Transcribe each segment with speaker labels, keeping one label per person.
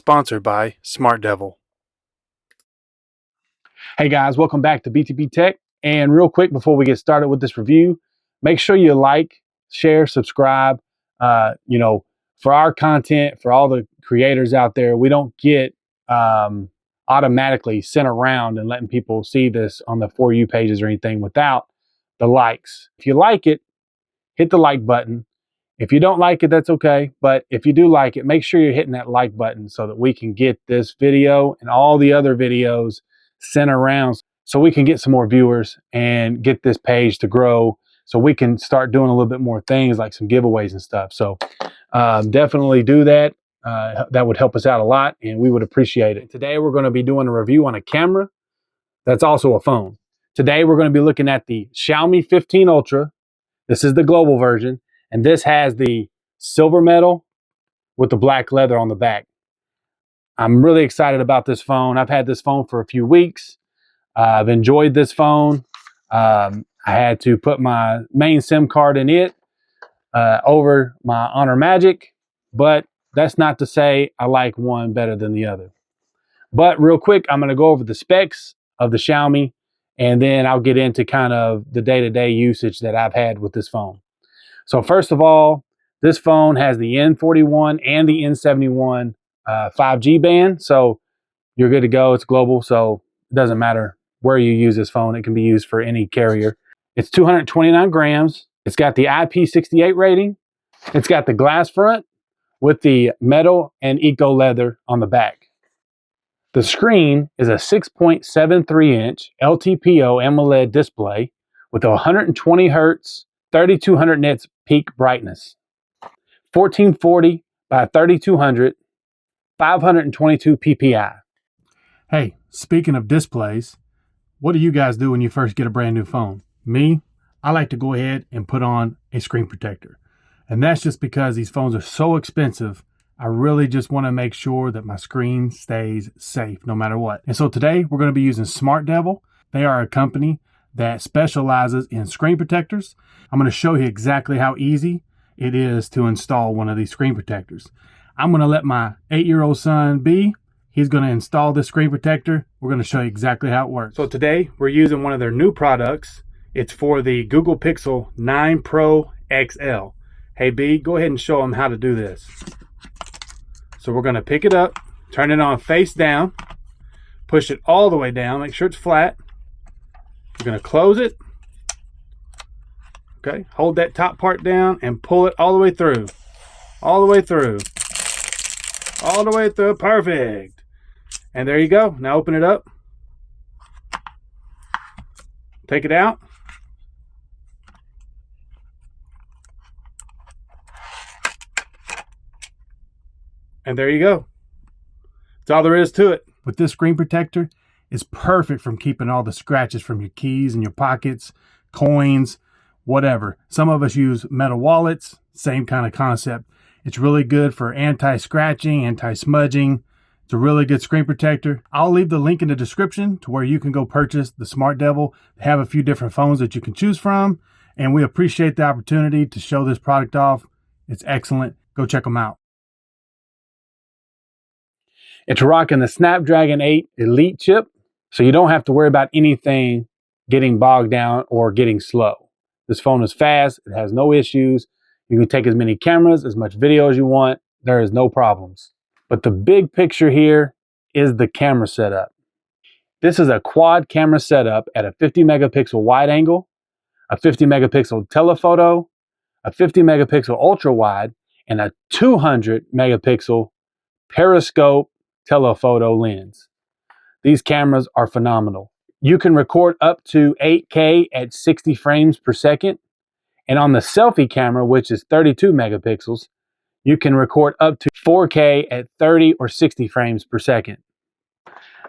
Speaker 1: sponsored by Smart Devil.
Speaker 2: Hey guys, welcome back to BTB Tech. And real quick before we get started with this review, make sure you like, share, subscribe. For our content, for all the creators out there, we don't get automatically sent around and letting people see this on the For You pages or anything without the likes. If you like it, hit the like button. If you don't like it, that's okay. But if you do like it, make sure you're hitting that like button so that we can get this video and all the other videos sent around so we can get some more viewers and get this page to grow so we can start doing a little bit more things like some giveaways and stuff. So definitely do that. That would help us out a lot and we would appreciate it. Today we're going to be doing a review on a camera that's also a phone. Today we're going to be looking at the Xiaomi 15 Ultra. This is the global version. And this has the silver metal with the black leather on the back. I'm really excited about this phone. I've had this phone for a few weeks. I've enjoyed this phone. I had to put my main SIM card in it over my Honor Magic, but that's not to say I like one better than the other. But real quick, I'm going to go over the specs of the Xiaomi, and then I'll get into kind of the day-to-day usage that I've had with this phone. So first of all, this phone has the N41 and the N71 5G band. So you're good to go. It's global, so it doesn't matter where you use this phone. It can be used for any carrier. It's 229 grams. It's got the IP68 rating. It's got the glass front with the metal and eco leather on the back. The screen is a 6.73-inch LTPO AMOLED display with a 120 hertz 3200 nits peak brightness, 1440 by 3200, 522 ppi. Hey, speaking of displays, what do you guys do when you first get a brand new phone? Me, I like to go ahead and put on a screen protector. And that's just because these phones are so expensive. I really just want to make sure that my screen stays safe no matter what. And so today we're going to be using Smart Devil. They are a company that specializes in screen protectors. I'm going to show you exactly how easy it is to install one of these screen protectors. I'm going to let my 8-year-old son be. He's going to install this screen protector. We're going to show you exactly how it works. So today we're using one of their new products. It's for the Google Pixel 9 Pro XL. Hey B, go ahead and show them how to do this. So we're going to pick it up, turn it on face down, push it all the way down, make sure it's flat. We're going to close it. Okay, hold that top part down and pull it all the way through. All the way through. All the way through. Perfect. And there you go. Now open it up. Take it out. And there you go. That's all there is to it. With this screen protector, it's perfect from keeping all the scratches from your keys and your pockets, coins, whatever. Some of us use metal wallets, same kind of concept. It's really good for anti-scratching, anti-smudging. It's a really good screen protector. I'll leave the link in the description to where you can go purchase the Smart Devil. They have a few different phones that you can choose from, and we appreciate the opportunity to show this product off. It's excellent. Go check them out. It's rocking the Snapdragon 8 Elite chip, so you don't have to worry about anything getting bogged down or getting slow. This phone is fast. It has no issues. You can take as many cameras, as much video as you want. There is no problems. But the big picture here is the camera setup. This is a quad camera setup at a 50 megapixel wide angle, a 50 megapixel telephoto, a 50 megapixel ultra wide, and a 200 megapixel periscope telephoto lens. These cameras are phenomenal. You can record up to 8K at 60 frames per second. And on the selfie camera, which is 32 megapixels, you can record up to 4K at 30 or 60 frames per second.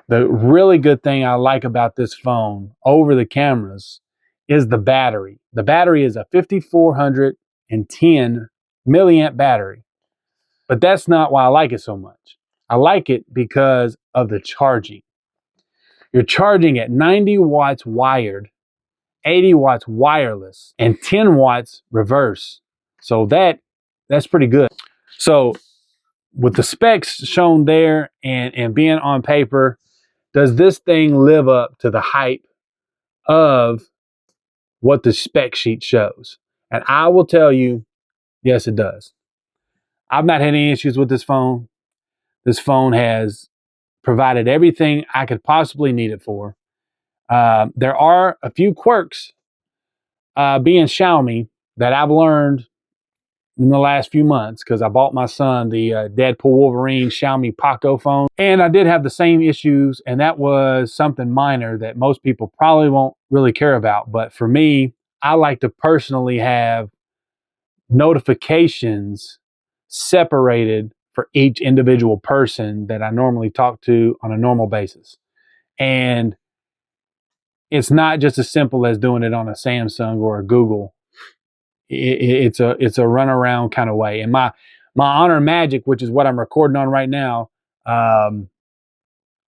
Speaker 2: The really good thing I like about this phone over the cameras is the battery. The battery is a 5410 milliamp battery. But that's not why I like it so much. I like it because of the charging. You're charging at 90 watts wired, 80 watts wireless, and 10 watts reverse. So that's pretty good. So with the specs shown there and being on paper, does this thing live up to the hype of what the spec sheet shows? And I will tell you, yes, it does. I've not had any issues with this phone. This phone has provided everything I could possibly need it for. There are a few quirks, being Xiaomi, that I've learned in the last few months because I bought my son the Deadpool Wolverine Xiaomi Paco phone. And I did have the same issues, and that was something minor that most people probably won't really care about. But for me, I like to personally have notifications separated for each individual person that I normally talk to on a normal basis. And it's not just as simple as doing it on a Samsung or a Google. It's a runaround kind of way. And my Honor Magic, which is what I'm recording on right now,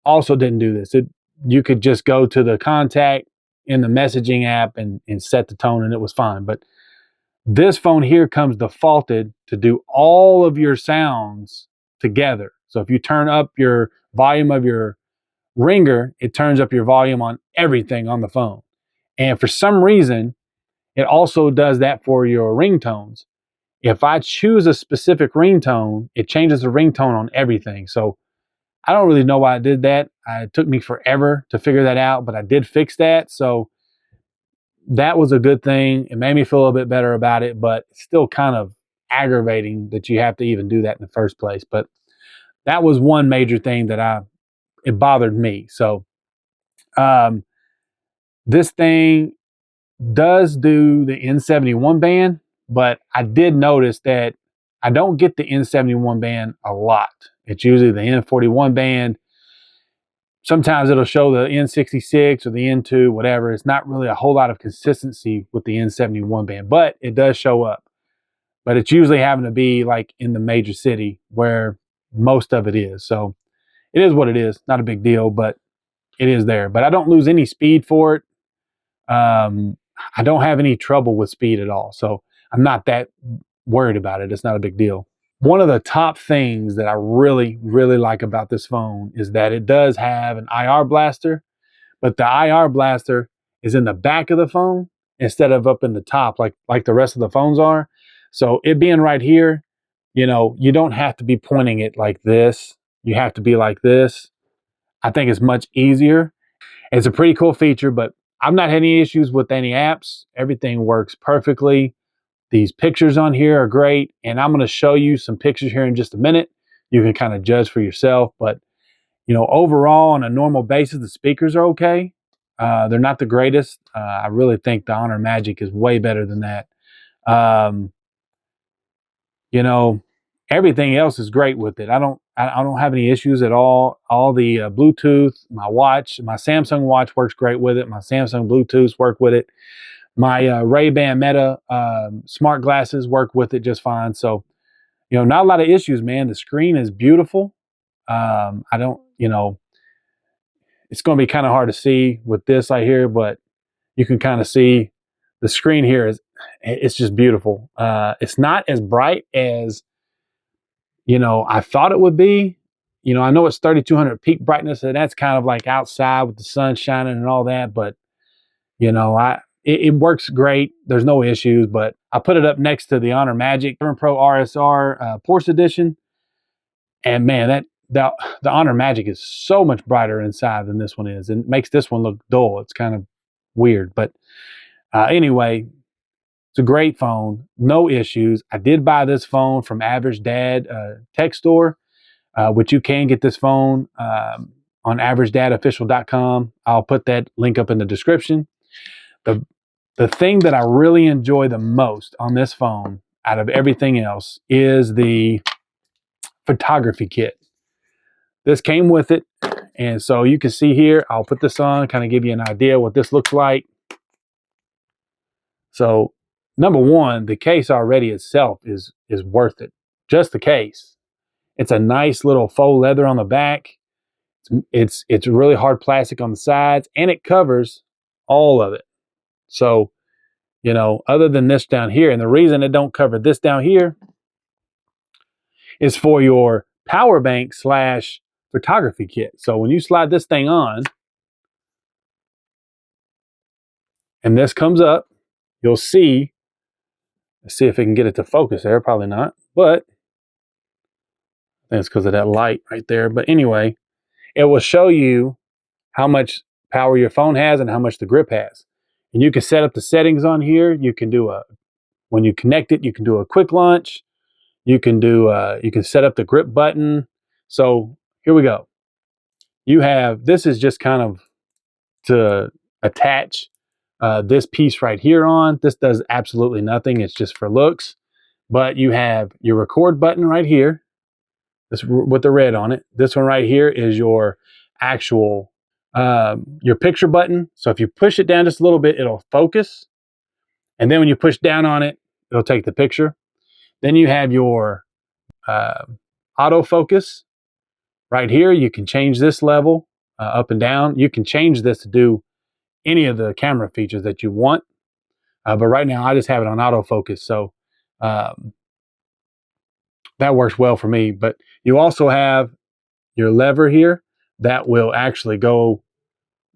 Speaker 2: also didn't do this. You could just go to the contact in the messaging app and set the tone, and it was fine. But this phone here comes defaulted to do all of your sounds together. So if you turn up your volume of your ringer, it turns up your volume on everything on the phone. And for some reason, it also does that for your ringtones. If I choose a specific ringtone, it changes the ringtone on everything. So I don't really know why I did that. It took me forever to figure that out, but I did fix that. So that was a good thing. It made me feel a little bit better about it, but it's still kind of aggravating that you have to even do that in the first place. But that was one major thing that it bothered me. So um, this thing does do the N71 band, but I did notice that I don't get the N71 band a lot. It's usually the N41 band. Sometimes it'll show the N66 or the N2, whatever. It's not really a whole lot of consistency with the N71 band, but it does show up. But it's usually having to be like in the major city where most of it is. So it is what it is. Not a big deal, but it is there. But I don't lose any speed for it. I don't have any trouble with speed at all. So I'm not that worried about it. It's not a big deal. One of the top things that I really, really like about this phone is that it does have an IR blaster, but the IR blaster is in the back of the phone instead of up in the top like the rest of the phones are. So it being right here, you don't have to be pointing it like this. You have to be like this. I think it's much easier. It's a pretty cool feature, but I've not had any issues with any apps. Everything works perfectly. These pictures on here are great, and I'm going to show you some pictures here in just a minute. You can kind of judge for yourself, but overall, on a normal basis, the speakers are okay. They're not the greatest. I really think the Honor Magic is way better than that. Um, Everything else is great with it. I don't have any issues at all. All the Bluetooth, my Samsung watch works great with it. My Samsung Bluetooths work with it. My Ray-Ban Meta smart glasses work with it just fine. So, not a lot of issues, man. The screen is beautiful. I don't, it's going to be kind of hard to see with this right here, but you can kind of see the screen here it's just beautiful. It's not as bright as, I thought it would be. I know it's 3200 peak brightness, and that's kind of like outside with the sun shining and all that, but it works great. There's no issues, but I put it up next to the Honor Magic 7 Pro RSR Porsche Edition. And man, the Honor Magic is so much brighter inside than this one is, and it makes this one look dull. It's kind of weird, but anyway, it's a great phone. No issues. I did buy this phone from Average Dad Tech Store, which you can get this phone on averagedadofficial.com. I'll put that link up in the description. The thing that I really enjoy the most on this phone out of everything else is the photography kit. This came with it, and so you can see here, I'll put this on, kind of give you an idea what this looks like. So number one, the case already itself is worth it. Just the case. It's a nice little faux leather on the back. It's really hard plastic on the sides, and it covers all of it. So, other than this down here, and the reason it don't cover this down here is for your power bank slash photography kit. So when you slide this thing on and this comes up, you'll see, let's see if we can get it to focus there. Probably not, but I think it's because of that light right there. But anyway, it will show you how much power your phone has and how much the grip has. And you can set up the settings on here. You can do when you connect it, you can do a quick launch. You can set up the grip button. So here we go. This is just kind of to attach this piece right here on. This does absolutely nothing. It's just for looks. But you have your record button right here. This with the red on it. This one right here is your actual your picture button. So if you push it down just a little bit, it'll focus. And then when you push down on it, it'll take the picture. Then you have your autofocus right here. You can change this level up and down. You can change this to do any of the camera features that you want. But right now I just have it on autofocus. So that works well for me. But you also have your lever here that will actually go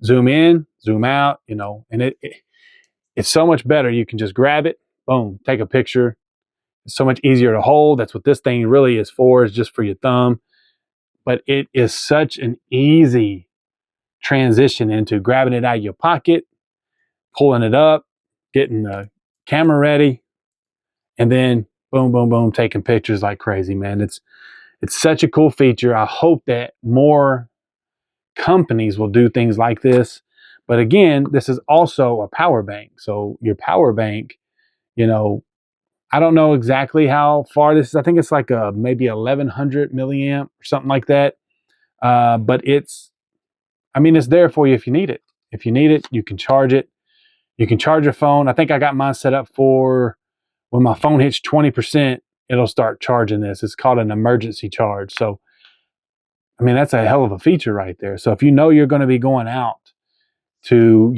Speaker 2: zoom in, zoom out, and it's so much better. You can just grab it, boom, take a picture. It's so much easier to hold. That's what this thing really is for, is just for your thumb. But it is such an easy transition into grabbing it out of your pocket, pulling it up, getting the camera ready, and then boom, boom, boom, taking pictures like crazy, man. It's such a cool feature. I hope that more companies will do things like this. But again, this is also a power bank. So your power bank, I don't know exactly how far this is. I think it's like maybe 1100 milliamp or something like that. But it's there for you if you need it. If you need it, you can charge it. You can charge your phone. I think I got mine set up for when my phone hits 20%, it'll start charging this. It's called an emergency charge. So, that's a hell of a feature right there. So if you know you're going to be going out to,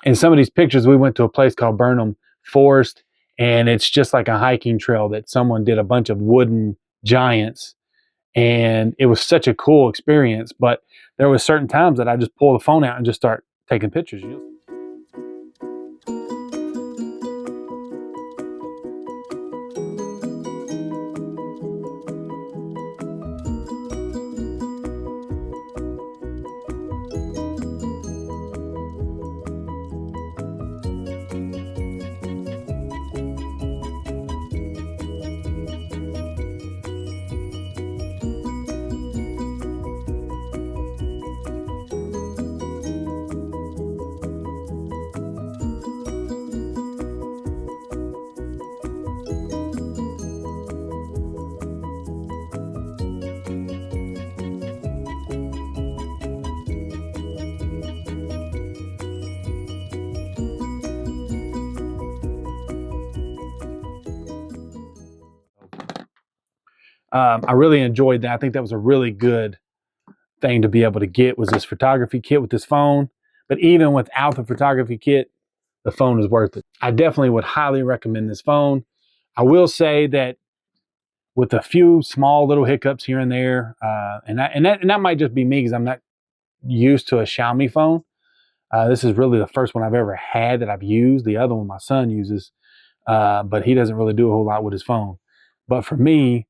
Speaker 2: in some of these pictures, we went to a place called Burnham Forest, and it's just like a hiking trail that someone did a bunch of wooden giants. And it was such a cool experience. But there was certain times that I just pull the phone out and just start taking pictures. I really enjoyed that. I think that was a really good thing to be able to get, was this photography kit with this phone. But even without the photography kit, the phone is worth it. I definitely would highly recommend this phone. I will say that with a few small little hiccups here and there, and that might just be me because I'm not used to a Xiaomi phone. This is really the first one I've ever had that I've used. The other one my son uses, but he doesn't really do a whole lot with his phone. But for me,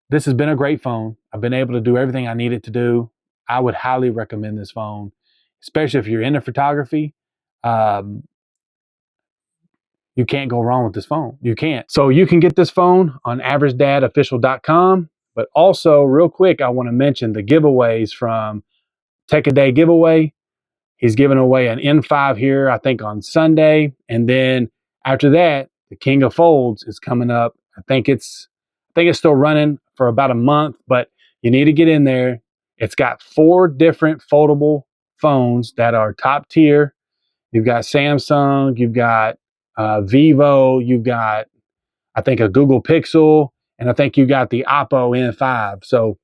Speaker 2: this has been a great phone. I've been able to do everything I need it to do. I would highly recommend this phone, especially if you're into photography. You can't go wrong with this phone. You can't. So you can get this phone on averagedadofficial.com. But also, real quick, I want to mention the giveaways from Tech A Day Giveaway. He's giving away an N5 here, I think, on Sunday. And then after that, the King of Folds is coming up. I think it's still running for about a month, but you need to get in there. It's got 4 different foldable phones that are top tier. You've got Samsung, you've got Vivo, you've got, I think, a Google Pixel, and I think you got the Oppo N5. So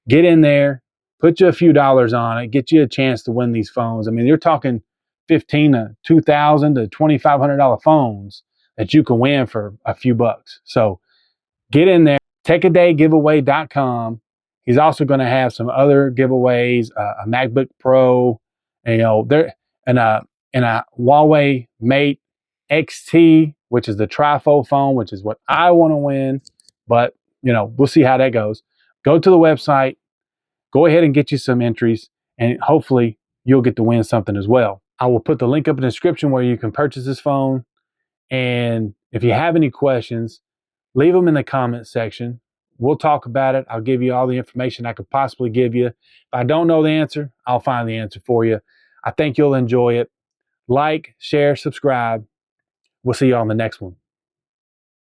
Speaker 2: get in there, put you a few dollars on it, get you a chance to win these phones. You're talking $1,500 to $2,000 to $2,500 phones that you can win for a few bucks. So get in there. takeadaygiveaway.com. He's also going to have some other giveaways, a MacBook Pro, there and a Huawei Mate XT, which is the trifold phone, which is what I want to win. But we'll see how that goes. Go to the website, go ahead and get you some entries, and hopefully you'll get to win something as well. I will put the link up in the description where you can purchase this phone. And if you have any questions, leave them in the comment section. We'll talk about it. I'll give you all the information I could possibly give you. If I don't know the answer, I'll find the answer for you. I think you'll enjoy it. Like, share, subscribe. We'll see you on the next one.